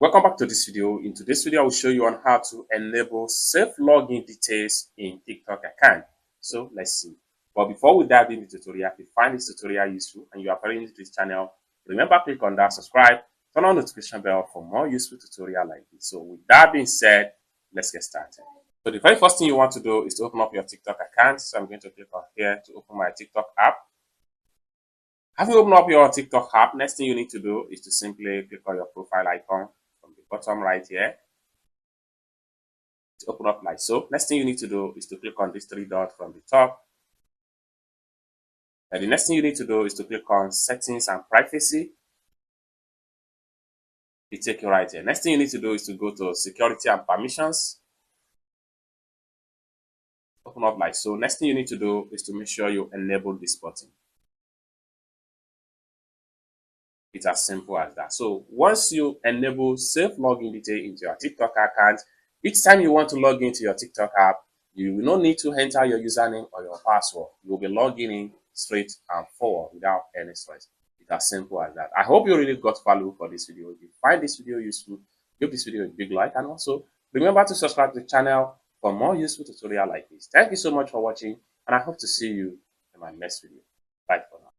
Welcome back to this video. In today's video, I will show you on how to enable safe login details in TikTok account. So let's see. But before we dive into the tutorial, if you find this tutorial useful and you are very new to this channel, remember click on that subscribe, turn on the notification bell for more useful tutorial like this. So with that being said, let's get started. So the very first thing you want to do is to open up your TikTok account. So I'm going to click on here to open my TikTok app. Having opened up your TikTok app, next thing you need to do is to simply click on your profile icon from the bottom right here to open up like so. Next thing you need to do is to click on this three dots from the top. And the next thing you need to do is to click on settings and privacy. It take you right here. Next thing you need to do is to go to security and permissions. Open up like so. Next thing you need to do is to make sure you enable this button. It's as simple as that. So once you enable safe login detail into your TikTok account, each time you want to log into your TikTok app, you will not need to enter your username or your password. You will be logging in straight and forward without any stress. It's as simple as that. I hope you really got value for this video. If you find this video useful, give this video a big like, and also remember to subscribe to the channel for more useful tutorial like this. Thank you so much for watching, and I hope to see you in my next video. Bye for now.